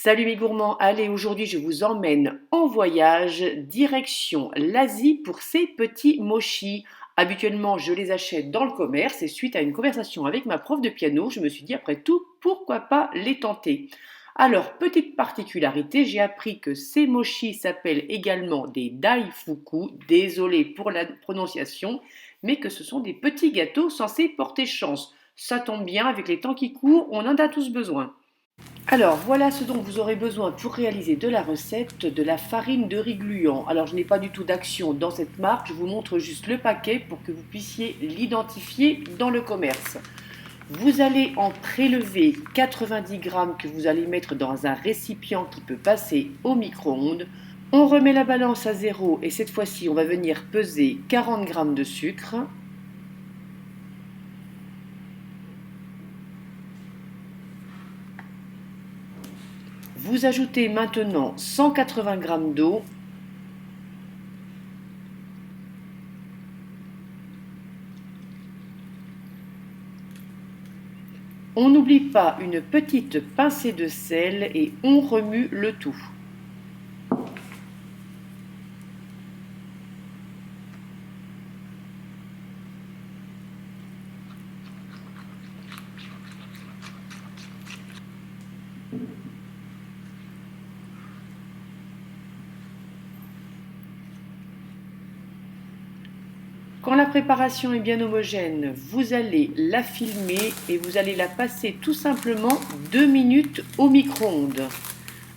Salut mes gourmands, allez aujourd'hui je vous emmène en voyage direction l'Asie pour ces petits mochis. Habituellement je les achète dans le commerce et suite à une conversation avec ma prof de piano, je me suis dit après tout pourquoi pas les tenter. Alors petite particularité, j'ai appris que ces mochis s'appellent également des daifuku, désolé pour la prononciation, mais que ce sont des petits gâteaux censés porter chance. Ça tombe bien, avec les temps qui courent, on en a tous besoin. Alors, voilà ce dont vous aurez besoin pour réaliser de la recette de la farine de riz gluant. Alors, je n'ai pas du tout d'action dans cette marque, je vous montre juste le paquet pour que vous puissiez l'identifier dans le commerce. Vous allez en prélever 90 grammes que vous allez mettre dans un récipient qui peut passer au micro-ondes. On remet la balance à zéro et cette fois-ci, on va venir peser 40 grammes de sucre. Vous ajoutez maintenant 180 grammes d'eau. On n'oublie pas une petite pincée de sel et on remue le tout. Quand la préparation est bien homogène, vous allez la filmer et vous allez la passer tout simplement 2 minutes au micro-ondes.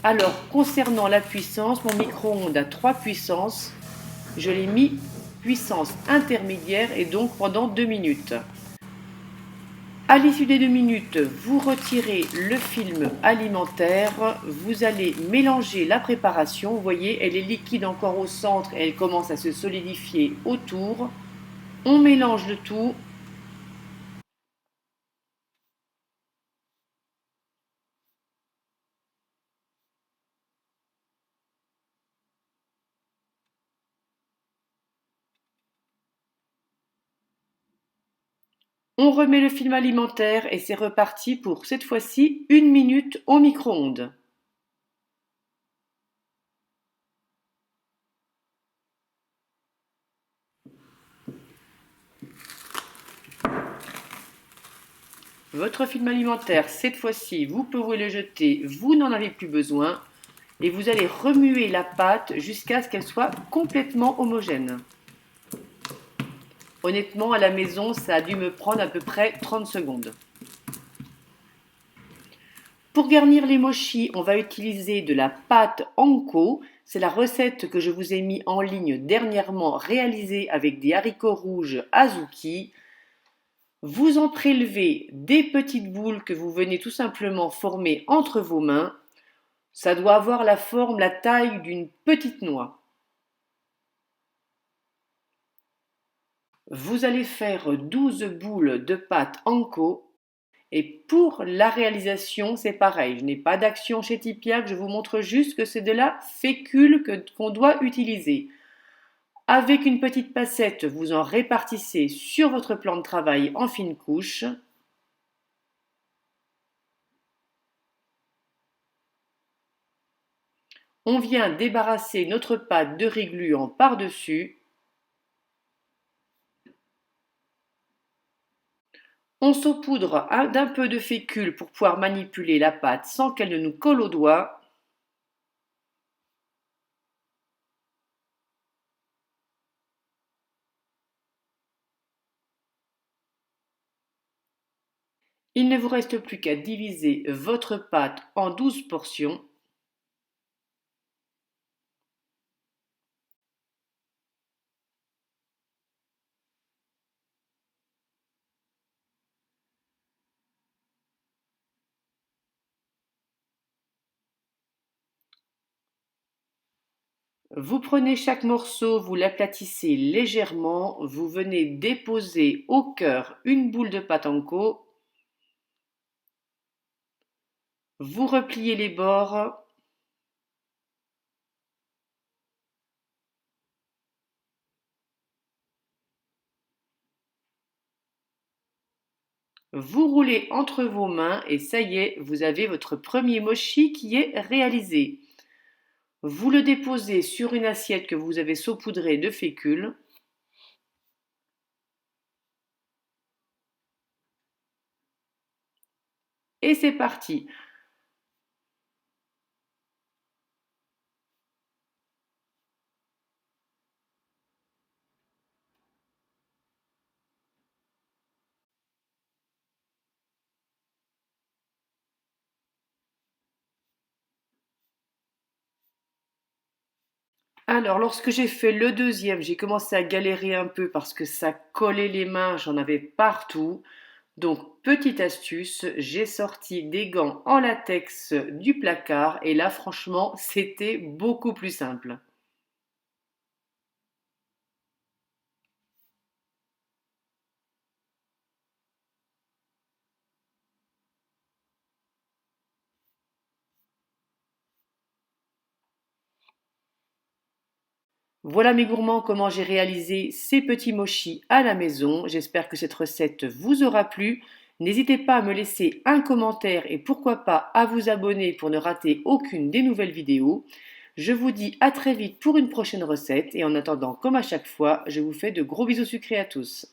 Alors, concernant la puissance, mon micro-ondes a 3 puissances. Je l'ai mis puissance intermédiaire et donc pendant 2 minutes. À l'issue des 2 minutes, vous retirez le film alimentaire, vous allez mélanger la préparation. Vous voyez, elle est liquide encore au centre et elle commence à se solidifier autour. On mélange le tout. On remet le film alimentaire et c'est reparti pour cette fois-ci 1 minute au micro-ondes. Votre film alimentaire, cette fois-ci, vous pouvez le jeter, vous n'en avez plus besoin. Et vous allez remuer la pâte jusqu'à ce qu'elle soit complètement homogène. Honnêtement, à la maison, ça a dû me prendre à peu près 30 secondes. Pour garnir les mochis, on va utiliser de la pâte Anko. C'est la recette que je vous ai mis en ligne dernièrement, réalisée avec des haricots rouges azuki. Vous en prélevez des petites boules que vous venez tout simplement former entre vos mains. Ça doit avoir la forme, la taille d'une petite noix. Vous allez faire 12 boules de pâte Anko. Et pour la réalisation, c'est pareil. Je n'ai pas d'action chez Tipiak, je vous montre juste que c'est de la fécule qu'on doit utiliser. Avec une petite passette, vous en répartissez sur votre plan de travail en fines couches. On vient débarrasser notre pâte de riz gluant par-dessus. On saupoudre d'un peu de fécule pour pouvoir manipuler la pâte sans qu'elle ne nous colle aux doigts. Il ne vous reste plus qu'à diviser votre pâte en 12 portions. Vous prenez chaque morceau, vous l'aplatissez légèrement, vous venez déposer au cœur une boule de pâte Anko, vous repliez les bords, Vous roulez entre vos mains et ça y est, vous avez votre premier mochi qui est réalisé. Vous le déposez sur une assiette que vous avez saupoudrée de fécule. Et c'est parti. Alors, lorsque j'ai fait le deuxième, j'ai commencé à galérer un peu parce que ça collait les mains, j'en avais partout. Donc, petite astuce, j'ai sorti des gants en latex du placard et là, franchement, c'était beaucoup plus simple. Voilà mes gourmands comment j'ai réalisé ces petits mochis à la maison. J'espère que cette recette vous aura plu. N'hésitez pas à me laisser un commentaire et pourquoi pas à vous abonner pour ne rater aucune des nouvelles vidéos. Je vous dis à très vite pour une prochaine recette et en attendant, comme à chaque fois, je vous fais de gros bisous sucrés à tous.